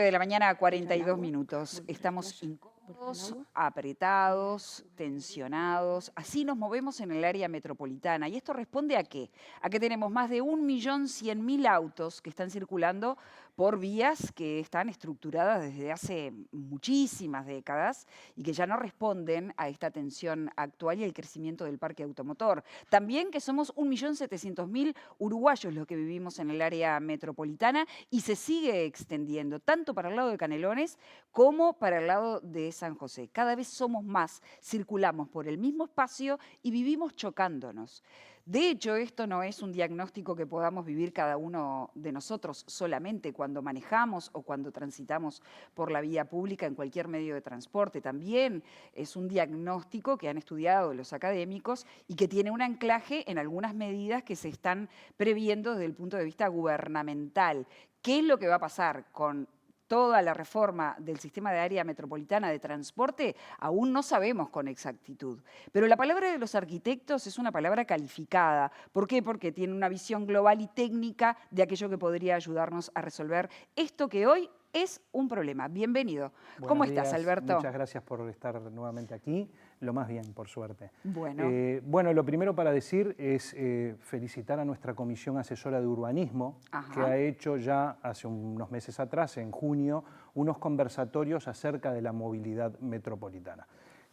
De la mañana, 42 minutos. Estamos incómodos, apretados, tensionados. Así nos movemos en el área metropolitana. ¿Y esto responde a qué? A que tenemos más de 1.100.000 autos que están circulando por vías que están estructuradas desde hace muchísimas décadas y que ya no responden a esta tensión actual y el crecimiento del parque automotor. También que somos 1.700.000 uruguayos los que vivimos en el área metropolitana y se sigue extendiendo, tanto para el lado de Canelones como para el lado de San José. Cada vez somos más, circulamos por el mismo espacio y vivimos chocándonos. De hecho, esto no es un diagnóstico que podamos vivir cada uno de nosotros solamente cuando manejamos o cuando transitamos por la vía pública en cualquier medio de transporte. También es un diagnóstico que han estudiado los académicos y que tiene un anclaje en algunas medidas que se están previendo desde el punto de vista gubernamental. ¿Qué es lo que va a pasar con toda la reforma del sistema de área metropolitana de transporte? Aún no sabemos con exactitud. Pero la palabra de los arquitectos es una palabra calificada. ¿Por qué? Porque tiene una visión global y técnica de aquello que podría ayudarnos a resolver esto que hoy es un problema. Bienvenido. ¿Cómo estás, Alberto? Muchas gracias por estar nuevamente aquí. Lo más bien, por suerte. Bueno. Lo primero para decir es felicitar a nuestra Comisión Asesora de Urbanismo, que ha hecho ya hace unos meses atrás, en junio, unos conversatorios acerca de la movilidad metropolitana.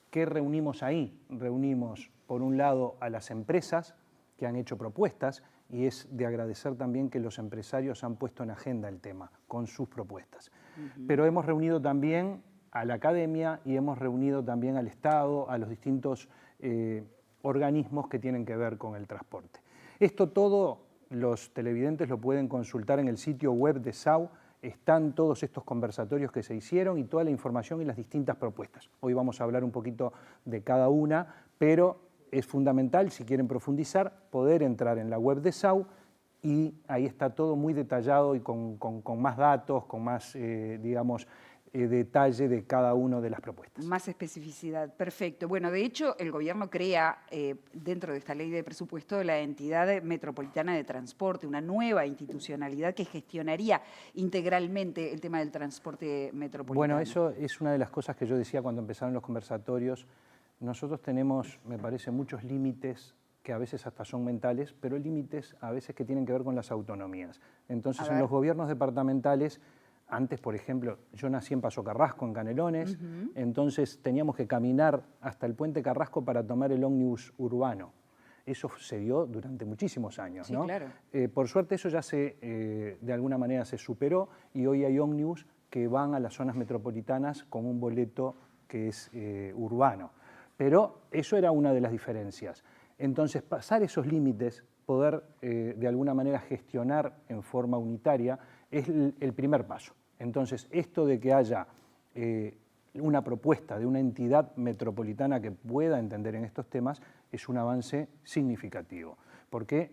¿Qué reunimos ahí? Reunimos, por un lado, a las empresas que han hecho propuestas, y es de agradecer también que los empresarios han puesto en agenda el tema con sus propuestas. Pero hemos reunido también a la academia y hemos reunido también al Estado, a los distintos organismos que tienen que ver con el transporte. Esto todo los televidentes lo pueden consultar en el sitio web de SAU. Están todos estos conversatorios que se hicieron y toda la información y las distintas propuestas. Hoy vamos a hablar un poquito de cada una, pero es fundamental, si quieren profundizar, poder entrar en la web de SAU y ahí está todo muy detallado y con más datos, con más, detalle de cada una de las propuestas. Más especificidad, perfecto. Bueno, de hecho, el gobierno crea dentro de esta ley de presupuesto la entidad metropolitana de transporte, una nueva institucionalidad que gestionaría integralmente el tema del transporte metropolitano. Bueno, eso es una de las cosas que yo decía cuando empezaron los conversatorios. Nosotros tenemos, me parece, muchos límites que a veces hasta son mentales, pero límites a veces que tienen que ver con las autonomías. Entonces, en los gobiernos departamentales, antes, por ejemplo, yo nací en Paso Carrasco, en Canelones, entonces teníamos que caminar hasta el Puente Carrasco para tomar el ómnibus urbano. Eso se dio durante muchísimos años, ¿no? Sí, claro. Por suerte eso ya de alguna manera se superó y hoy hay ómnibus que van a las zonas metropolitanas con un boleto que es urbano. Pero eso era una de las diferencias. Entonces, pasar esos límites, poder de alguna manera gestionar en forma unitaria, es el primer paso. Entonces, esto de que haya una propuesta de una entidad metropolitana que pueda entender en estos temas es un avance significativo, porque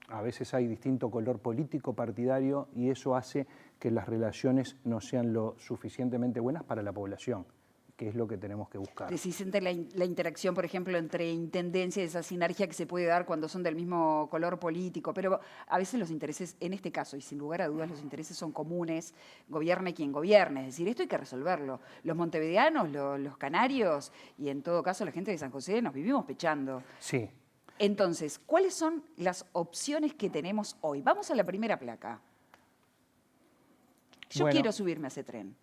a veces hay distinto color político partidario y eso hace que las relaciones no sean lo suficientemente buenas para la población, que es lo que tenemos que buscar. Precisamente la interacción, por ejemplo, entre intendencias, esa sinergia que se puede dar cuando son del mismo color político, pero a veces los intereses, en este caso, y sin lugar a dudas, los intereses son comunes, gobierne quien gobierne, es decir, esto hay que resolverlo. Los montevideanos, los canarios y en todo caso la gente de San José nos vivimos pechando. Sí. Entonces, ¿cuáles son las opciones que tenemos hoy? Vamos a la primera placa. Yo quiero subirme a ese tren.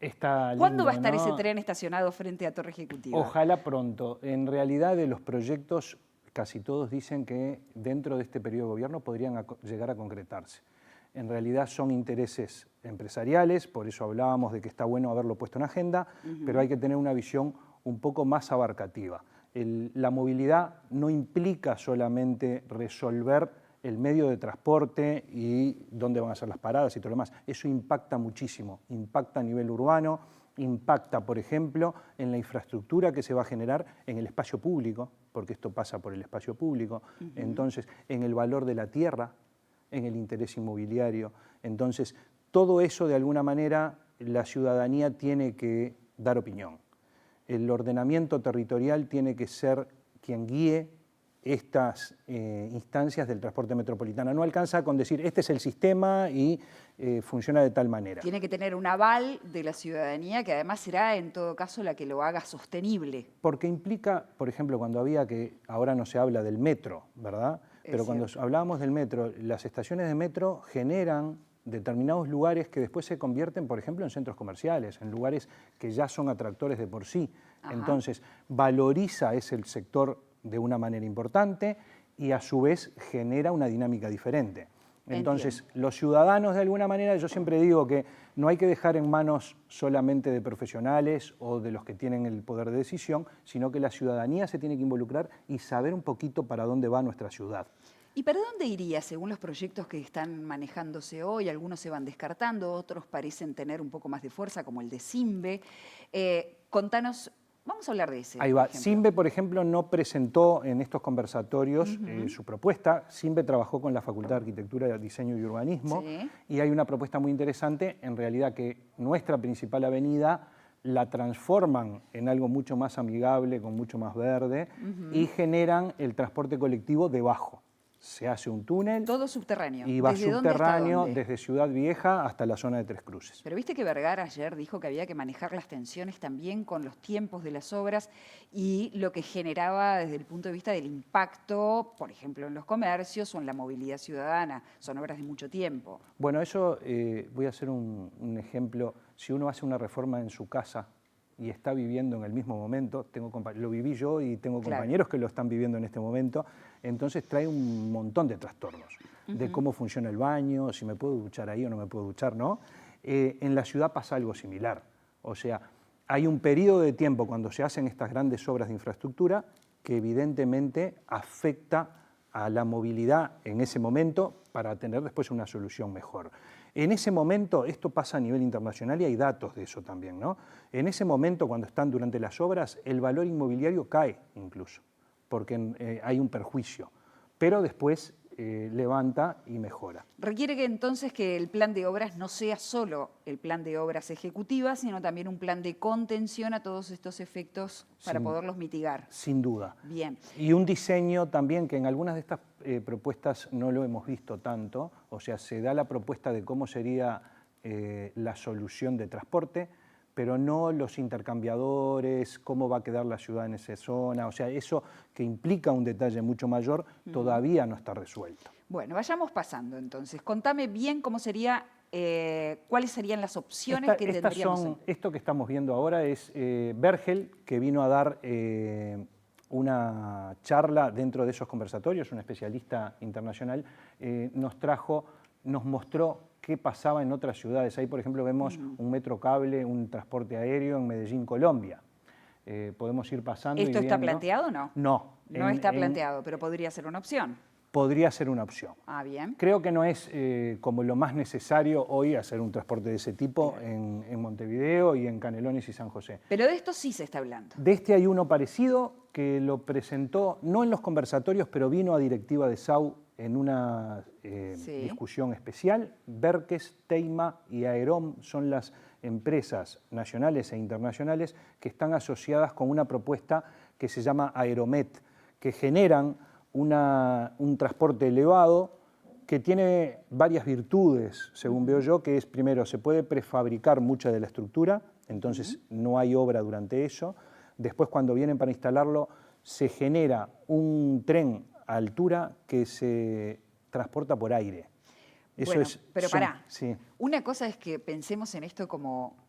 ¿Cuándo va a estar ese tren estacionado frente a Torre Ejecutiva? Ojalá pronto. En realidad, de los proyectos, casi todos dicen que dentro de este periodo de gobierno podrían llegar a concretarse. En realidad son intereses empresariales, por eso hablábamos de que está bueno haberlo puesto en agenda, pero hay que tener una visión un poco más abarcativa. La movilidad no implica solamente resolver el medio de transporte y dónde van a ser las paradas y todo lo demás. Eso impacta muchísimo, impacta a nivel urbano, impacta, por ejemplo, en la infraestructura que se va a generar en el espacio público, porque esto pasa por el espacio público, entonces en el valor de la tierra, en el interés inmobiliario. Entonces, todo eso de alguna manera la ciudadanía tiene que dar opinión. El ordenamiento territorial tiene que ser quien guíe estas instancias del transporte metropolitano. No alcanza con decir, este es el sistema y funciona de tal manera. Tiene que tener un aval de la ciudadanía, que además será en todo caso la que lo haga sostenible. Porque implica, por ejemplo, cuando había que, ahora no se habla del metro, ¿verdad? Pero cuando hablábamos del metro, las estaciones de metro generan determinados lugares que después se convierten, por ejemplo, en centros comerciales, en lugares que ya son atractores de por sí. Ajá. Entonces, valoriza ese sector de una manera importante y a su vez genera una dinámica diferente. Entonces, los ciudadanos de alguna manera, yo siempre digo que no hay que dejar en manos solamente de profesionales o de los que tienen el poder de decisión, sino que la ciudadanía se tiene que involucrar y saber un poquito para dónde va nuestra ciudad. ¿Y para dónde iría según los proyectos que están manejándose hoy? Algunos se van descartando, otros parecen tener un poco más de fuerza, como el de Simbe. Contanos, vamos a hablar de ese. Ahí va. Simbe, por ejemplo, no presentó en estos conversatorios su propuesta. Simbe trabajó con la Facultad de Arquitectura, Diseño y Urbanismo, y hay una propuesta muy interesante, en realidad, que nuestra principal avenida la transforman en algo mucho más amigable, con mucho más verde, y generan el transporte colectivo debajo. Se hace un túnel. Todo subterráneo. Y va subterráneo desde Ciudad Vieja hasta la zona de Tres Cruces. Pero viste que Vergara ayer dijo que había que manejar las tensiones también con los tiempos de las obras y lo que generaba desde el punto de vista del impacto, por ejemplo, en los comercios o en la movilidad ciudadana. Son obras de mucho tiempo. Bueno, eso voy a hacer un ejemplo. Si uno hace una reforma en su casa y está viviendo en el mismo momento, lo viví yo y tengo compañeros que lo están viviendo en este momento, entonces trae un montón de trastornos, de cómo funciona el baño, si me puedo duchar ahí o no me puedo duchar, ¿no? En la ciudad pasa algo similar, o sea, hay un periodo de tiempo cuando se hacen estas grandes obras de infraestructura que evidentemente afecta a la movilidad en ese momento para tener después una solución mejor. En ese momento, esto pasa a nivel internacional y hay datos de eso también, ¿no? En ese momento, cuando están durante las obras, el valor inmobiliario cae incluso, porque hay un perjuicio, pero después levanta y mejora. Requiere que entonces que el plan de obras no sea solo el plan de obras ejecutivas, sino también un plan de contención a todos estos efectos para poderlos mitigar. Sin duda. Bien. Y un diseño también que en algunas de estas propuestas no lo hemos visto tanto, o sea, se da la propuesta de cómo sería la solución de transporte, pero no los intercambiadores, cómo va a quedar la ciudad en esa zona, o sea, eso que implica un detalle mucho mayor todavía no está resuelto. Bueno, vayamos pasando entonces. Contame bien cómo sería, cuáles serían las opciones que tendríamos. Esto que estamos viendo ahora es Bergel, que vino a dar una charla dentro de esos conversatorios, un especialista internacional, nos mostró qué pasaba en otras ciudades. Ahí, por ejemplo, vemos un metro cable, un transporte aéreo en Medellín, Colombia. Podemos ir pasando ¿Esto y viendo. está planteado o no? No. No está planteado, pero podría ser una opción. Podría ser una opción. Ah, bien. Creo que no es como lo más necesario hoy hacer un transporte de ese tipo en Montevideo y en Canelones y San José. Pero de esto sí se está hablando. De este hay uno parecido que lo presentó, no en los conversatorios, pero vino a directiva de SAU en una discusión especial. Berkes, Teima y Aerom son las empresas nacionales e internacionales que están asociadas con una propuesta que se llama Aeromet, que generan un transporte elevado que tiene varias virtudes, según veo yo, que es, primero, se puede prefabricar mucha de la estructura, entonces no hay obra durante eso. Después, cuando vienen para instalarlo, se genera un tren a altura que se transporta por aire. Eso bueno, pero pará. Sí. Una cosa es que pensemos en esto como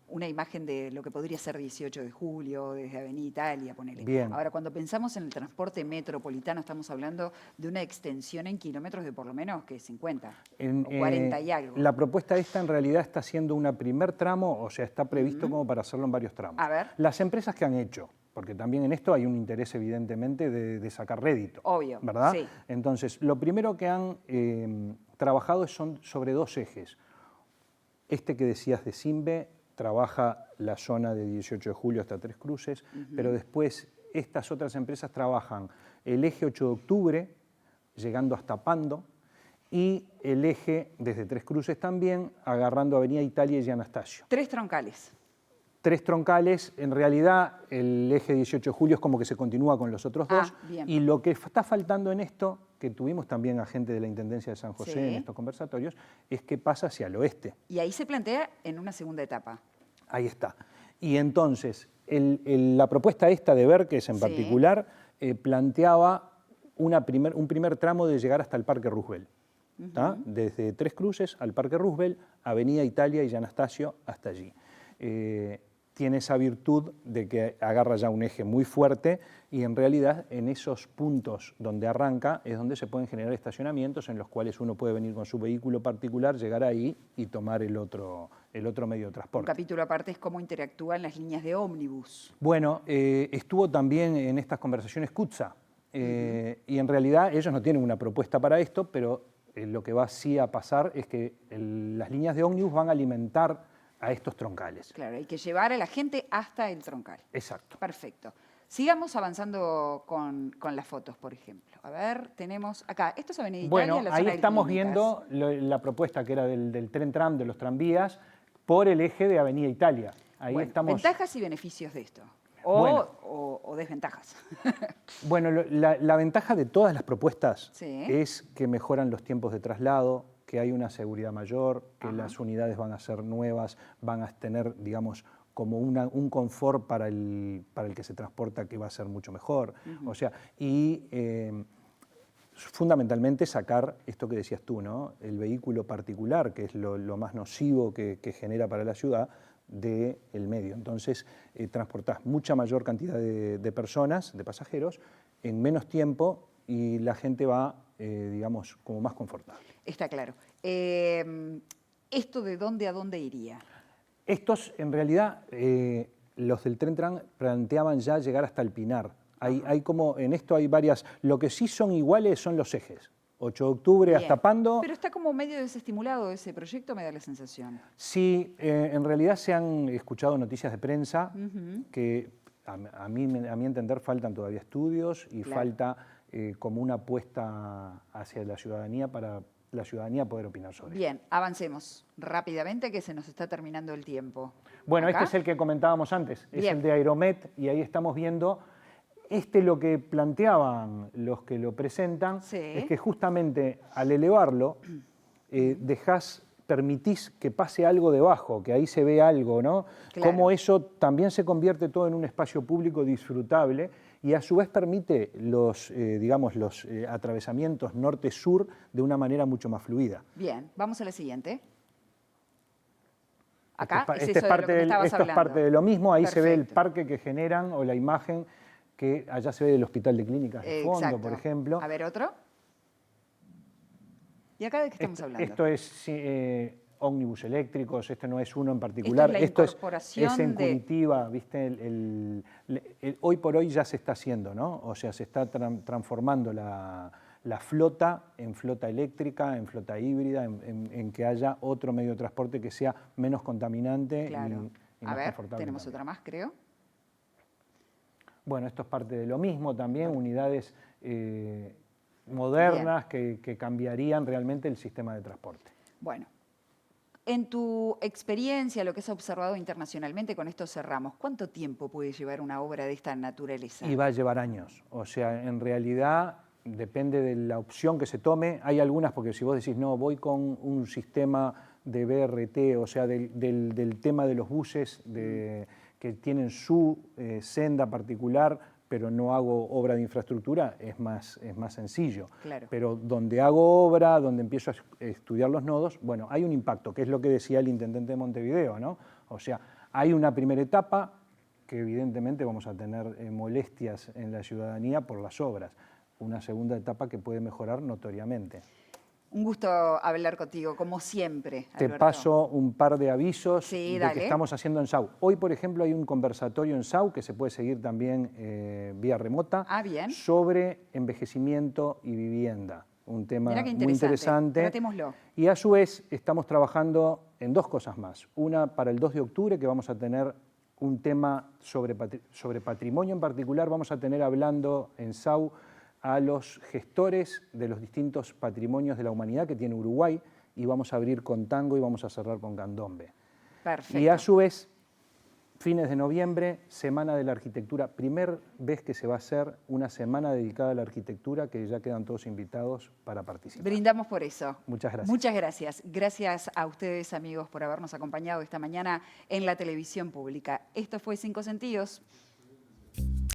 una imagen de lo que podría ser 18 de julio, desde Avenida Italia, ponele. Bien. Ahora, cuando pensamos en el transporte metropolitano, estamos hablando de una extensión en kilómetros de por lo menos que 50 o 40 y algo. La propuesta esta en realidad está haciendo un primer tramo, o sea, está previsto como para hacerlo en varios tramos. A ver. Las empresas que han hecho, porque también en esto hay un interés evidentemente de sacar rédito. Obvio, ¿verdad? sí. Entonces, lo primero que han trabajado son sobre dos ejes. Este que decías de Simbe, trabaja la zona de 18 de julio hasta Tres Cruces, pero después estas otras empresas trabajan el eje 8 de octubre, llegando hasta Pando, y el eje desde Tres Cruces también, agarrando Avenida Italia y Anastasio. 3 troncales. 3 troncales. En realidad, el eje 18 de julio es como que se continúa con los otros 2. Y lo que está faltando en esto, que tuvimos también a gente de la Intendencia de San José en estos conversatorios, es que pasa hacia el oeste. Y ahí se plantea en una segunda etapa. Ahí está. Y entonces, la propuesta esta de Berkes en particular planteaba un primer tramo de llegar hasta el Parque Roosevelt. Desde Tres Cruces al Parque Roosevelt, Avenida Italia y Anastasio hasta allí. Tiene esa virtud de que agarra ya un eje muy fuerte y en realidad en esos puntos donde arranca es donde se pueden generar estacionamientos en los cuales uno puede venir con su vehículo particular, llegar ahí y tomar el otro medio de transporte. Un capítulo aparte es cómo interactúan las líneas de ómnibus. Bueno, estuvo también en estas conversaciones CUTSA y en realidad ellos no tienen una propuesta para esto, pero lo que va sí a pasar es que las líneas de ómnibus van a alimentar a estos troncales. Claro, hay que llevar a la gente hasta el troncal. Exacto. Perfecto. Sigamos avanzando con las fotos, por ejemplo. A ver, tenemos acá, esto es Avenida Italia, bueno, la ahí zona estamos de clínicas. viendo la propuesta que era del tren-tram, de los tranvías, por el eje de Avenida Italia. Ahí Bueno, estamos. ventajas y beneficios de esto. O desventajas. Bueno, la ventaja de todas las propuestas es que mejoran los tiempos de traslado, que hay una seguridad mayor, que las unidades van a ser nuevas, van a tener, digamos, como un confort para el que se transporta que va a ser mucho mejor. O sea, y fundamentalmente sacar esto que decías tú, ¿no? El vehículo particular, que es lo más nocivo que genera para la ciudad, del medio. Entonces, transportás mucha mayor cantidad de personas, de pasajeros, en menos tiempo y la gente va, digamos, como más confortable. Está claro. ¿Esto de dónde a dónde iría? Estos, en realidad, los del tren-tram planteaban ya llegar hasta el Pinar. Hay como, en esto hay varias, lo que sí son iguales son los ejes. 8 de octubre hasta Pando. Pero está como medio desestimulado ese proyecto, me da la sensación. Sí, en realidad se han escuchado noticias de prensa que a mi entender faltan todavía estudios y falta como una apuesta hacia la ciudadanía para la ciudadanía poder opinar sobre eso. Bien, avancemos rápidamente que se nos está terminando el tiempo. Bueno, ¿acá? Este es el que comentábamos antes, es el de Aeromet y ahí estamos viendo. Lo que planteaban los que lo presentan es que justamente al elevarlo permitís que pase algo debajo, que ahí se ve algo, ¿no? Claro. Cómo eso también se convierte todo en un espacio público disfrutable y a su vez permite los atravesamientos norte-sur de una manera mucho más fluida. Bien, vamos a la siguiente. Acá esto es parte de lo mismo, ahí se ve el parque que generan o la imagen que allá se ve del Hospital de Clínicas de fondo, por ejemplo. A ver, otro. ¿Y acá de qué estamos hablando? Esto es ómnibus eléctricos, este no es uno en particular. Esto es en Curitiba, ¿viste? Hoy por hoy ya se está haciendo, ¿no? O sea, se está transformando la flota en flota eléctrica, en flota híbrida, en que haya otro medio de transporte que sea menos contaminante y más confortable. Tenemos otra más, creo. Bueno, esto es parte de lo mismo también, unidades modernas que cambiarían realmente el sistema de transporte. Bueno, en tu experiencia, lo que has observado internacionalmente, con esto cerramos, ¿cuánto tiempo puede llevar una obra de esta naturaleza? Y va a llevar años, o sea, en realidad depende de la opción que se tome. Hay algunas, porque si vos decís, no, voy con un sistema de BRT, o sea, del tema de los buses, que tienen su senda particular, pero no hago obra de infraestructura, es más sencillo. Claro. Pero donde hago obra, donde empiezo a estudiar los nodos, bueno, hay un impacto, que es lo que decía el intendente de Montevideo, ¿no? O sea, hay una primera etapa que evidentemente vamos a tener molestias en la ciudadanía por las obras. Una segunda etapa que puede mejorar notoriamente. Un gusto hablar contigo, como siempre, Alberto. Te paso un par de avisos de que estamos haciendo en SAU. Hoy, por ejemplo, hay un conversatorio en SAU que se puede seguir también vía remota sobre envejecimiento y vivienda. Un tema muy interesante. Tratémoslo. Y a su vez estamos trabajando en 2 cosas más. Una para el 2 de octubre, que vamos a tener un tema sobre patrimonio en particular. Vamos a tener hablando en SAU a los gestores de los distintos patrimonios de la humanidad que tiene Uruguay y vamos a abrir con tango y vamos a cerrar con candombe. Perfecto. Y a su vez, fines de noviembre, Semana de la Arquitectura. Primer vez que se va a hacer una semana dedicada a la arquitectura, que ya quedan todos invitados para participar. Brindamos por eso. Muchas gracias. Muchas gracias. Gracias a ustedes, amigos, por habernos acompañado esta mañana en la televisión pública. Esto fue Cinco Sentidos.